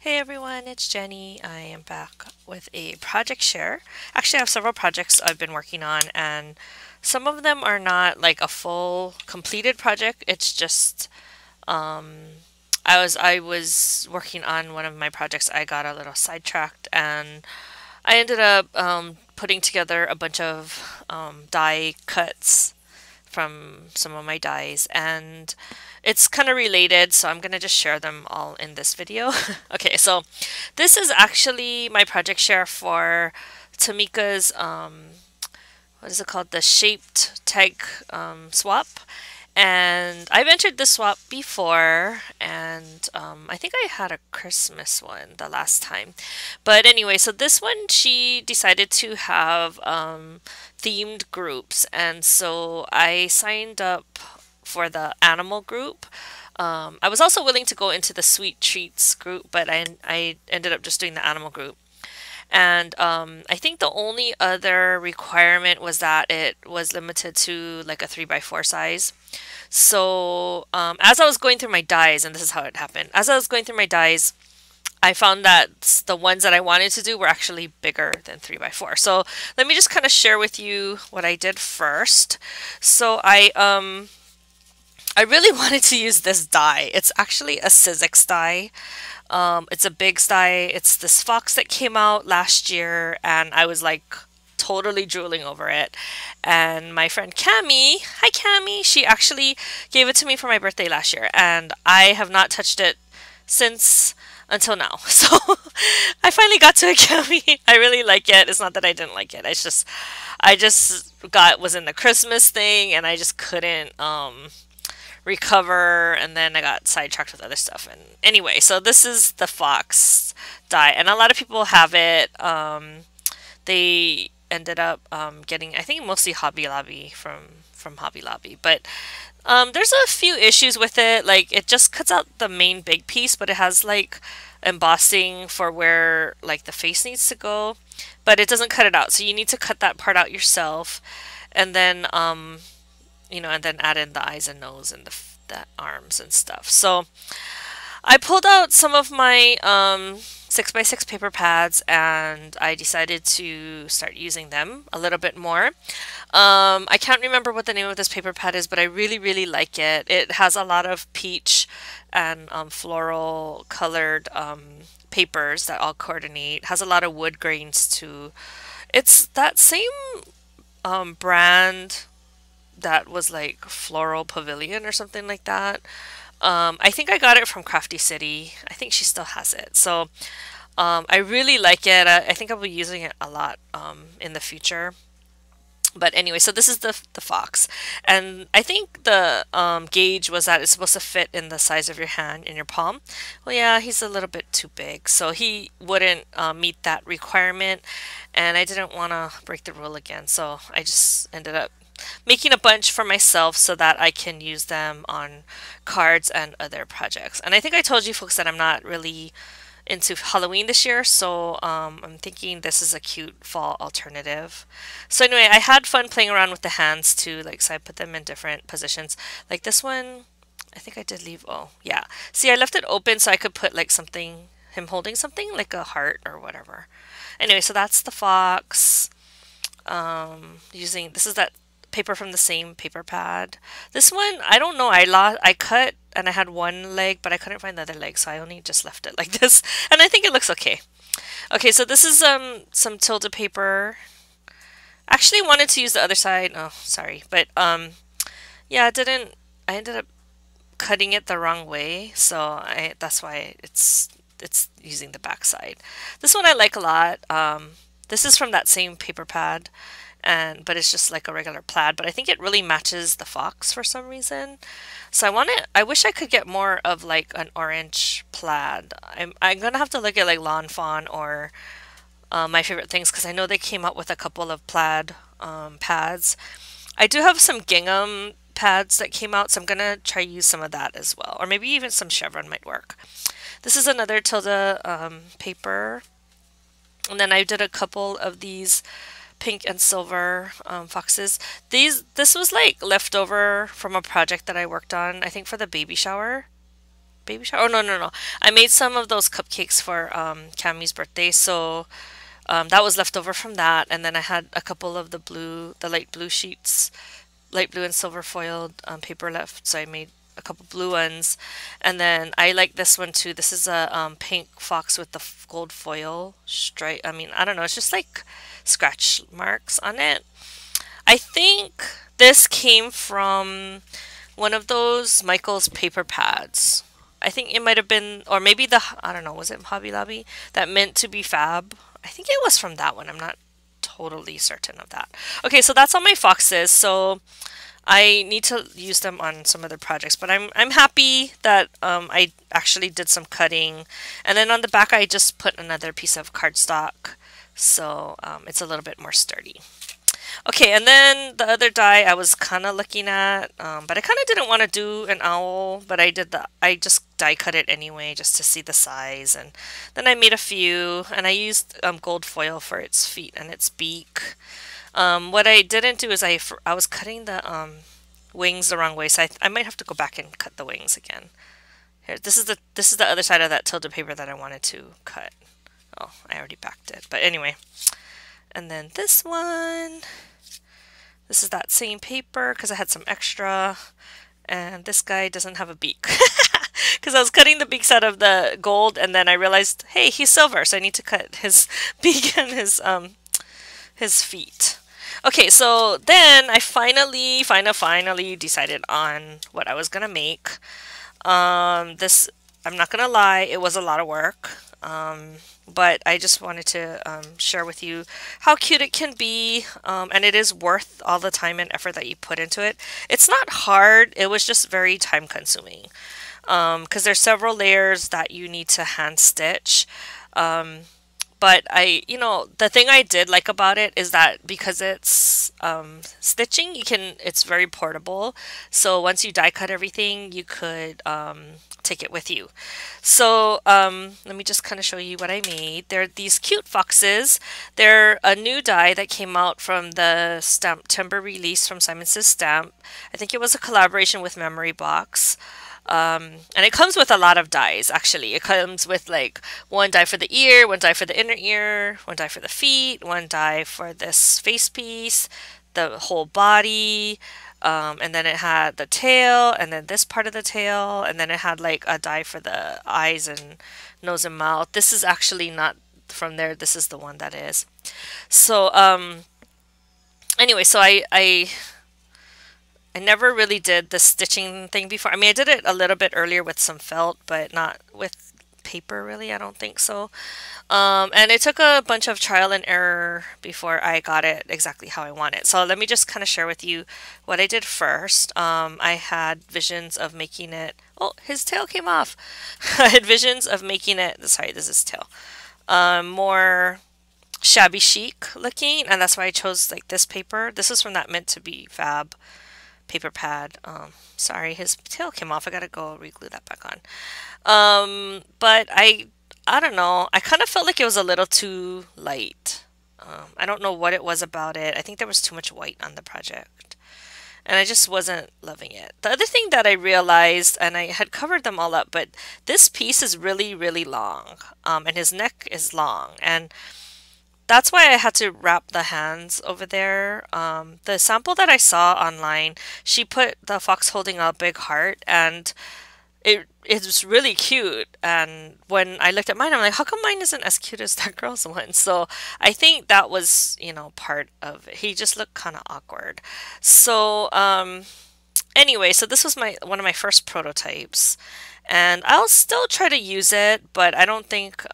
Hey everyone, it's Jenny. I am back with a project share. Actually, I have several projects I've been working on, and some of them are not like a full completed project. It's just I was working on one of my projects. I got a little sidetracked, and I ended up putting together a bunch of die cuts from some of my dies, and it's kind of related, so I'm gonna just share them all in this video. Okay, so this is actually my project share for Tamika's what is it called, the shaped tag swap. And I've entered the swap before, and I think I had a Christmas one the last time. But anyway, so this one she decided to have themed groups, and so I signed up for the animal group. I was also willing to go into the sweet treats group, but I ended up just doing the animal group. And I think the only other requirement was that it was limited to like a 3 by 4 size. So as I was going through my dies, and this is how it happened, as I was going through my dies, I found that the ones that I wanted to do were actually bigger than 3 by 4. So let me just kind of share with you what I did first. So I really wanted to use this die. It's actually a Sizzix die. It's a big die. It's this fox that came out last year, and I was like totally drooling over it. And my friend Cami, hi Cami, she actually gave it to me for my birthday last year, and I have not touched it since until now. So I finally got to it, Cami. I really like it. It's not that I didn't like it. It's just I just got was in the Christmas thing, and I just couldn't recover, and then I got sidetracked with other stuff. And anyway, so this is the fox die, and a lot of people have it. They ended up getting, I think, mostly Hobby Lobby from Hobby Lobby, but there's a few issues with it. Like, it just cuts out the main big piece, but it has like embossing for where like the face needs to go, but it doesn't cut it out, so you need to cut that part out yourself. And then and then add in the eyes and nose and the arms and stuff. So I pulled out some of my 6 by 6 paper pads, and I decided to start using them a little bit more. I can't remember what the name of this paper pad is, but I really, really like it. It has a lot of peach and floral colored papers that all coordinate. It has a lot of wood grains too. It's that same brand that was like Floral Pavilion or something like that. I think I got it from Crafty City. I think she still has it. So I really like it. I think I'll be using it a lot in the future. But anyway, so this is the fox, and I think the gauge was that it's supposed to fit in the size of your hand in your palm. Well, yeah, he's a little bit too big, so he wouldn't meet that requirement, and I didn't want to break the rule again, so I just ended up making a bunch for myself so that I can use them on cards and other projects. And I think I told you folks that I'm not really into Halloween this year, so I'm thinking this is a cute fall alternative. So anyway, I had fun playing around with the hands too, like, so I put them in different positions. Like this one, I think I did leave, oh yeah. See, I left it open so I could put like something, him holding something, like a heart or whatever. Anyway, so that's the fox. Using, this is that paper from the same paper pad. This one, I don't know, I cut and I had one leg, but I couldn't find the other leg, so I only just left it like this, and I think it looks okay. Okay, so this is some tilde paper. Actually wanted to use the other side. Oh, sorry, but yeah, it didn't. I ended up cutting it the wrong way, so that's why it's using the back side. This one I like a lot. This is from that same paper pad, but it's just like a regular plaid, but I think it really matches the fox for some reason. So I wish I could get more of like an orange plaid. I'm gonna have to look at like Lawn Fawn or My Favorite Things, because I know they came out with a couple of plaid pads. I do have some gingham pads that came out, so I'm gonna try use some of that as well, or maybe even some chevron might work. This is another tilde paper, and then I did a couple of these pink and silver foxes. This was like leftover from a project that I worked on, I think for the baby shower. baby shower. Oh no, no, no. I made some of those cupcakes for Cammie's birthday, so that was left over from that, and then I had a couple of the light blue sheets, light blue and silver foiled paper left, so I made a couple blue ones, and then I like this one too. This is a pink fox with the gold foil stripe. I mean, I don't know. It's just like scratch marks on it. I think this came from one of those Michael's paper pads. I think it might have been, or maybe I don't know, was it Hobby Lobby? That meant to be fab. I think it was from that one. I'm not totally certain of that. Okay, so that's all my foxes. So I need to use them on some other projects, but I'm happy that I actually did some cutting, and then on the back I just put another piece of cardstock, so it's a little bit more sturdy. Okay, and then the other die I was kind of looking at, but I kind of didn't want to do an owl, but I just die cut it anyway just to see the size, and then I made a few, and I used gold foil for its feet and its beak. What I didn't do is I was cutting the wings the wrong way, so I might have to go back and cut the wings again. Here, this is the other side of that tilde paper that I wanted to cut. Oh, I already backed it, but anyway. And then this one, this is that same paper because I had some extra, and this guy doesn't have a beak because I was cutting the beaks out of the gold, and then I realized, hey, he's silver, so I need to cut his beak and his feet. Okay, so then I finally decided on what I was gonna make. This, I'm not gonna lie, it was a lot of work. But I just wanted to share with you how cute it can be, and it is worth all the time and effort that you put into it. It's not hard, it was just very time consuming, because there's several layers that you need to hand stitch. But the thing I did like about it is that because it's stitching, it's very portable. So once you die cut everything, you could take it with you. So let me just kind of show you what I made. They're these cute foxes. They're a new die that came out from the September release from Simon Says Stamp. I think it was a collaboration with Memory Box. And it comes with a lot of dies, actually. It comes with like one die for the ear, one die for the inner ear, one die for the feet, one die for this face piece, the whole body, and then it had the tail, and then this part of the tail, and then it had like a die for the eyes and nose and mouth. This is actually not from there. This is the one that is. So, anyway, so I never really did the stitching thing before. I mean, I did it a little bit earlier with some felt, but not with paper, really. I don't think so. And it took a bunch of trial and error before I got it exactly how I want it. So let me just kind of share with you what I did first. I had visions of making it... Oh, his tail came off. I had visions of making it... Sorry, this is tail. More shabby chic looking, and that's why I chose like this paper. This is from that Meant to Be Fab paper pad. Sorry, his tail came off. I gotta go reglue that back on. But I don't know. I kind of felt like it was a little too light. I don't know what it was about it. I think there was too much white on the project, and I just wasn't loving it. The other thing that I realized, and I had covered them all up, but this piece is really, really long, and his neck is long, and that's why I had to wrap the hands over there. The sample that I saw online, she put the fox holding a big heart, and it was really cute. And when I looked at mine, I'm like, how come mine isn't as cute as that girl's one? So I think that was, part of it. He just looked kind of awkward. So anyway, so this was one of my first prototypes, and I'll still try to use it, but I don't think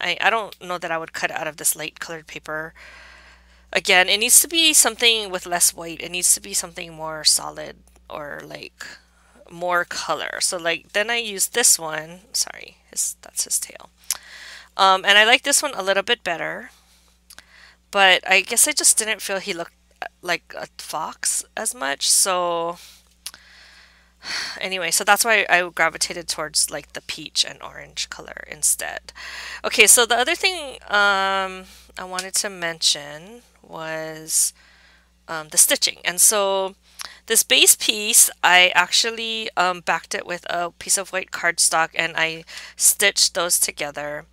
I don't know that I would cut it out of this light colored paper. Again, it needs to be something with less white. It needs to be something more solid or like more color. So like then I used this one. Sorry, that's his tail. And I like this one a little bit better. But I guess I just didn't feel he looked like a fox as much. So anyway, so that's why I gravitated towards like the peach and orange color instead. Okay, so the other thing I wanted to mention was the stitching. And so this base piece, I actually backed it with a piece of white cardstock and I stitched those together.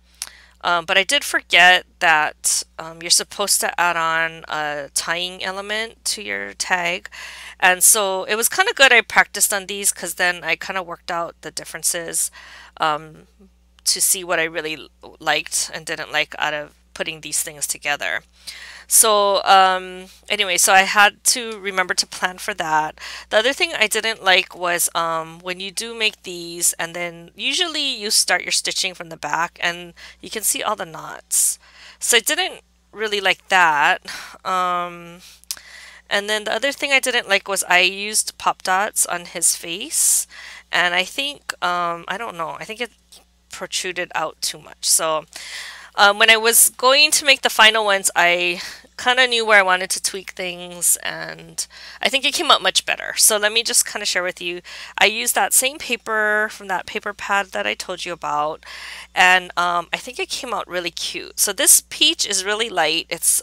But I did forget that you're supposed to add on a tying element to your tag. And so it was kind of good I practiced on these because then I kind of worked out the differences um, to see what I really liked and didn't like out of putting these things together. So, anyway, so I had to remember to plan for that. The other thing I didn't like was when you do make these, and then usually you start your stitching from the back, and you can see all the knots. So I didn't really like that. Um, and then the other thing I didn't like was I used pop dots on his face, and I think, I don't know, I think it protruded out too much. So when I was going to make the final ones, I kind of knew where I wanted to tweak things, and I think it came out much better. So let me just kind of share with you. I used that same paper from that paper pad that I told you about, and I think it came out really cute. So this peach is really light. It's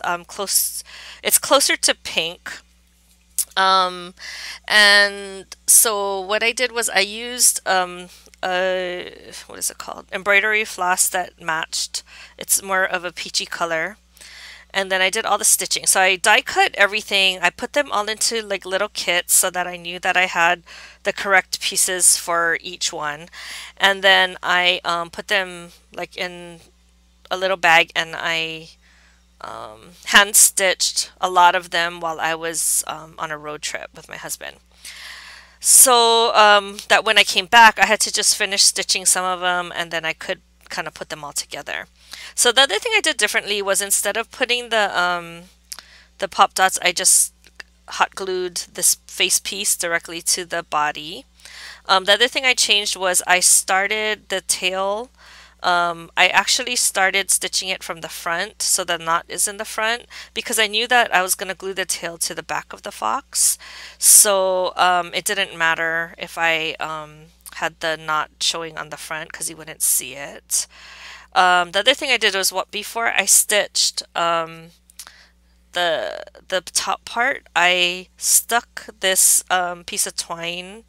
it's closer to pink. Um, and so what I did was I used what is it called? Embroidery floss that matched. It's more of a peachy color. And then I did all the stitching. So I die cut everything. I put them all into like little kits so that I knew that I had the correct pieces for each one. And then I put them like in a little bag, and I hand stitched a lot of them while I was on a road trip with my husband. So that when I came back, I had to just finish stitching some of them, and then I could kind of put them all together. So the other thing I did differently was instead of putting the pop dots, I just hot glued this face piece directly to the body. The other thing I changed was I started the tail. I actually started stitching it from the front, so the knot is in the front, because I knew that I was going to glue the tail to the back of the fox. So it didn't matter if I had the knot showing on the front because you wouldn't see it. The other thing I did was before I stitched the top part, I stuck this piece of twine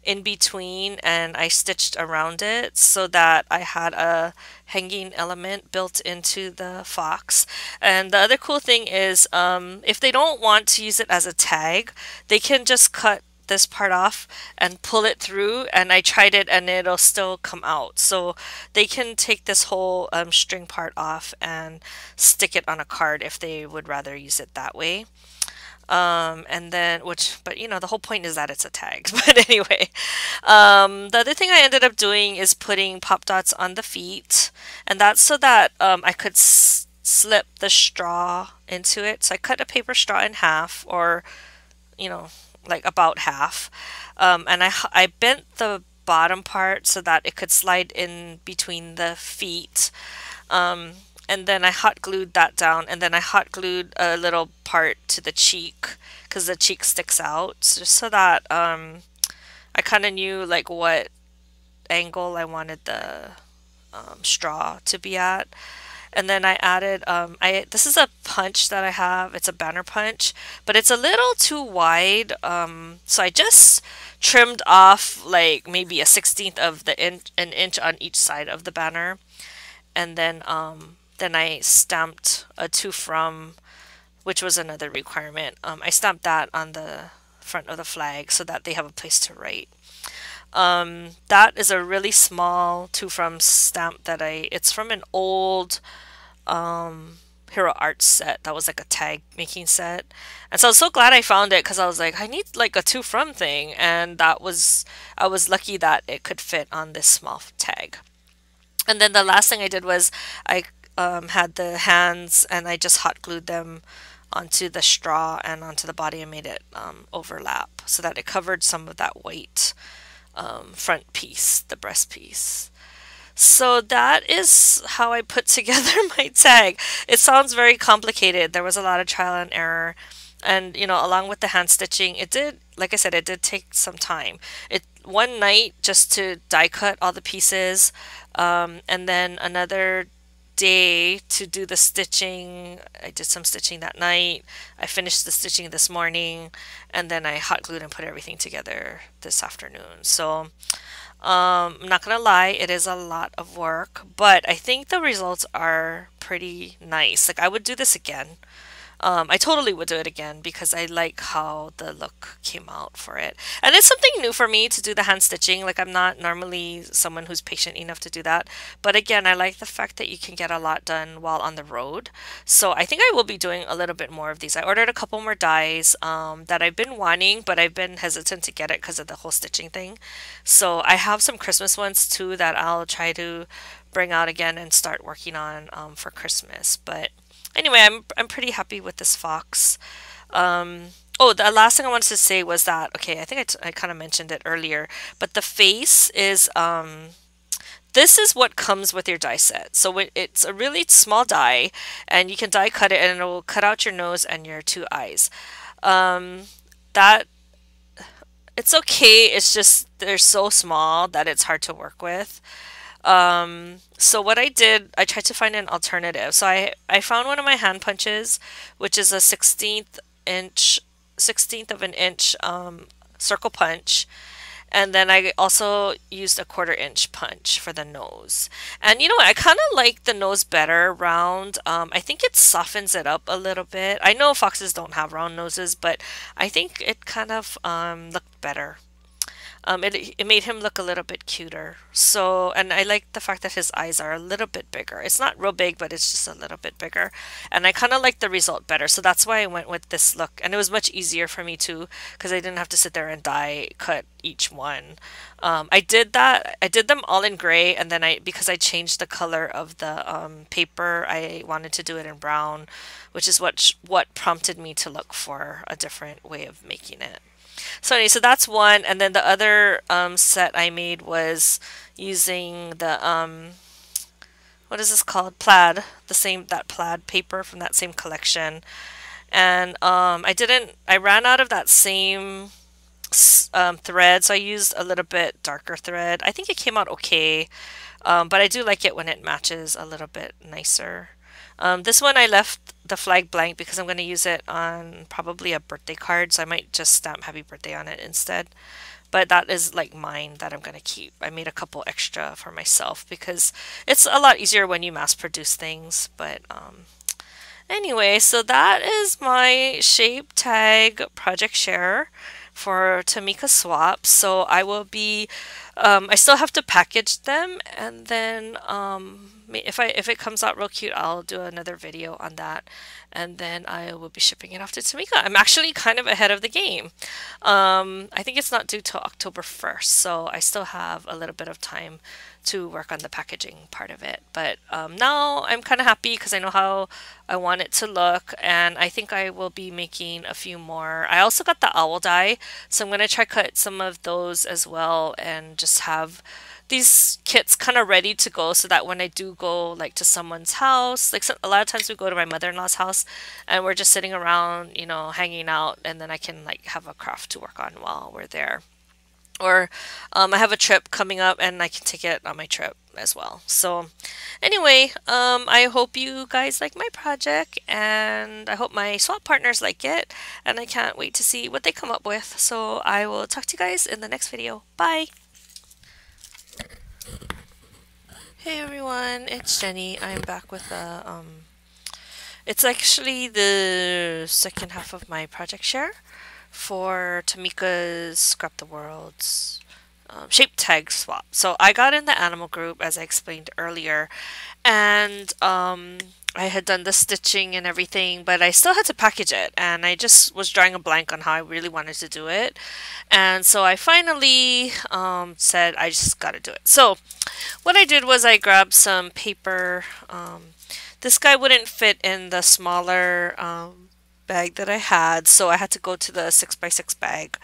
in between, and I stitched around it so that I had a hanging element built into the fox. And the other cool thing is if they don't want to use it as a tag, they can just cut this part off and pull it through, and I tried it and it'll still come out. So they can take this whole string part off and stick it on a card if they would rather use it that way. And then, but you know, the whole point is that it's a tag. But anyway, the other thing I ended up doing is putting pop dots on the feet, and that's so that I could slip the straw into it. So I cut a paper straw in half, or, you know, like about half, and I bent the bottom part so that it could slide in between the feet. And then I hot glued that down, and then I hot glued a little part to the cheek because the cheek sticks out, just so that I kind of knew like what angle I wanted the straw to be at. And then I added, this is a punch that I have. It's a banner punch, but it's a little too wide. So I just trimmed off like maybe a 1/16 of an inch on each side of the banner. And then I stamped a to from, which was another requirement. I stamped that on the front of the flag so that they have a place to write. That is a really small to from stamp that it's from an old Hero Art set that was like a tag making set. And so I was so glad I found it because I was like, I need like a to from thing, and I was lucky that it could fit on this small tag. And then the last thing I did was I had the hands, and I just hot glued them onto the straw and onto the body and made it overlap so that it covered some of that white front piece, the breast piece. So that is how I put together my tag. It sounds very complicated. There was a lot of trial and error. And, you know, along with the hand stitching, it did, like I said, it did take some time. One night just to die cut all the pieces, and then another day to do the stitching. I did some stitching that night. I finished the stitching this morning, and then I hot glued and put everything together this afternoon. So I'm not gonna lie, it is a lot of work, but I think the results are pretty nice. Like I would do this again. I totally would do it again because I like how the look came out for it. And it's something new for me to do the hand stitching. Like I'm not normally someone who's patient enough to do that. But again, I like the fact that you can get a lot done while on the road. So I think I will be doing a little bit more of these. I ordered a couple more dies that I've been wanting, but I've been hesitant to get it because of the whole stitching thing. So I have some Christmas ones too that I'll try to bring out again and start working on for Christmas. But anyway, I'm pretty happy with this fox. Oh, the last thing I wanted to say was that, okay, I think I kind of mentioned it earlier, but the face is, this is what comes with your die set. So it's a really small die, and you can die cut it, and it will cut out your nose and your two eyes. That it's okay. It's just they're so small that it's hard to work with. So what I did, I tried to find an alternative. So I found one of my hand punches, which is a 16th of an inch circle punch. And then I also used a 1/4 inch punch for the nose. And you know what? I kind of like the nose better round. I think it softens it up a little bit. I know foxes don't have round noses, but I think it kind of looked better. It made him look a little bit cuter. So, and I like the fact that his eyes are a little bit bigger. It's not real big, but it's just a little bit bigger. And I kind of like the result better. So that's why I went with this look. And it was much easier for me too, because I didn't have to sit there and die cut each one. I did that. I did them all in gray, and then because I changed the color of the paper, I wanted to do it in brown, which is what prompted me to look for a different way of making it. So anyway, so that's one, and then the other set I made was using the what is this called? Plaid, that plaid paper from that same collection, and I ran out of that same thread, so I used a little bit darker thread. I think it came out okay, but I do like it when it matches a little bit nicer. This one I left the flag blank because I'm going to use it on probably a birthday card, so I might just stamp happy birthday on it instead. But that is like mine that I'm going to keep. I made a couple extra for myself because it's a lot easier when you mass produce things. But anyway, so that is my shape tag project share for Tamika Swap. So I will be, I still have to package them, and then if it comes out real cute, I'll do another video on that, and then I will be shipping it off to Tamika. I'm actually kind of ahead of the game. I think it's not due till October 1st, so I still have a little bit of time to work on the packaging part of it. But now I'm kind of happy because I know how I want it to look, and I think I will be making a few more. I also got the owl die, so I'm going to try cut some of those as well and just have these kits kind of ready to go so that when I do go like to someone's house, like a lot of times we go to my mother-in-law's house and we're just sitting around, you know, hanging out, and then I can like have a craft to work on while we're there. Or I have a trip coming up and I can take it on my trip as well. So anyway, I hope you guys like my project, and I hope my swap partners like it, and I can't wait to see what they come up with. So I will talk to you guys in the next video. Bye! Hey everyone, it's Jenny. I'm back with it's actually the second half of my project share for Tamika's Scrapdaworld's shape tag swap. So I got in the animal group, as I explained earlier, and I had done the stitching and everything, but I still had to package it, and I just was drawing a blank on how I really wanted to do it. And so I finally said I just got to do it. So what I did was I grabbed some paper. This guy wouldn't fit in the smaller bag that I had, so I had to go to the 6x6 bag.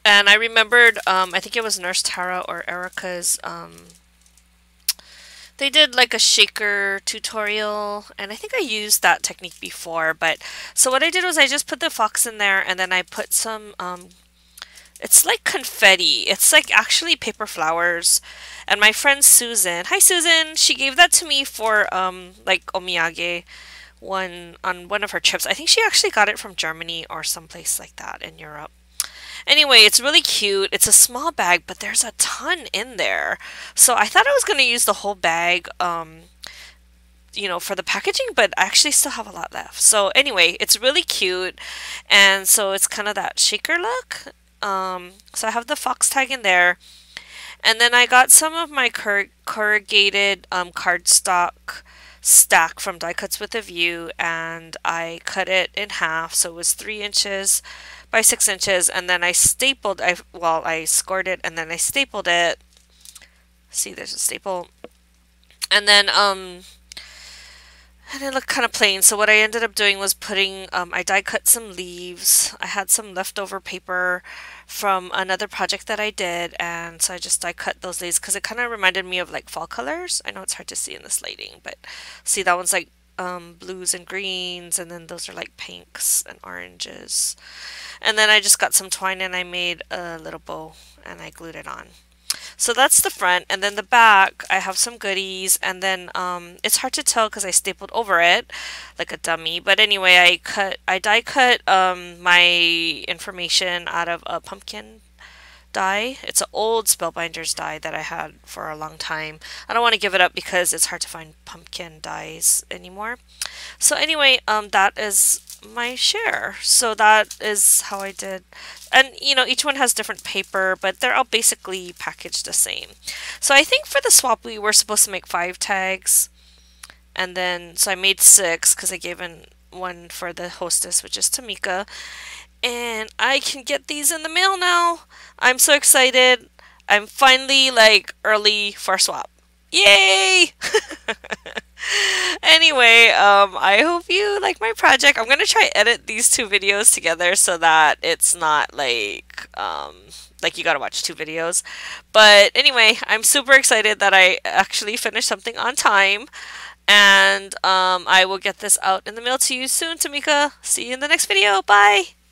And I remembered, I think it was Nurse Tara or Erica's, they did like a shaker tutorial, and I think I used that technique before. But so what I did was I just put the fox in there, and then I put some It's like confetti. It's like actually paper flowers. And my friend Susan, hi Susan, she gave that to me for like omiyage one on one of her trips. I think she actually got it from Germany or someplace like that in Europe. Anyway, it's really cute. It's a small bag, but there's a ton in there. So I thought I was going to use the whole bag for the packaging, but I actually still have a lot left. So anyway, it's really cute. And so it's kind of that shaker look. So I have the fox tag in there. And then I got some of my corrugated cardstock stack from Die Cuts with a View, and I cut it in half. So it was 3 inches by 6 inches. And then I stapled, I scored it and then I stapled it. See, there's a staple. And then, and it looked kind of plain, so what I ended up doing was putting, I die cut some leaves. I had some leftover paper from another project that I did, and so I just die cut those leaves because it kind of reminded me of like fall colors. I know it's hard to see in this lighting, but see, that one's like blues and greens, and then those are like pinks and oranges. And then I just got some twine and I made a little bow and I glued it on. So that's the front, and then the back, I have some goodies, and then it's hard to tell because I stapled over it like a dummy. But anyway, I die cut my information out of a pumpkin die. It's an old Spellbinders die that I had for a long time. I don't want to give it up because it's hard to find pumpkin dies anymore. So anyway, that is my share. So that is how I did. And each one has different paper, but they're all basically packaged the same. So I think for the swap we were supposed to make 5 tags. And then, so I made 6 because I gave in one for the hostess, which is Tamika. And I can get these in the mail now. I'm so excited. I'm finally like early for swap. Yay! Anyway, I hope you like my project. I'm gonna try edit these 2 videos together so that it's not like you gotta watch 2 videos. But anyway, I'm super excited that I actually finished something on time. And I will get this out in the mail to you soon, Tamika. See you in the next video. Bye!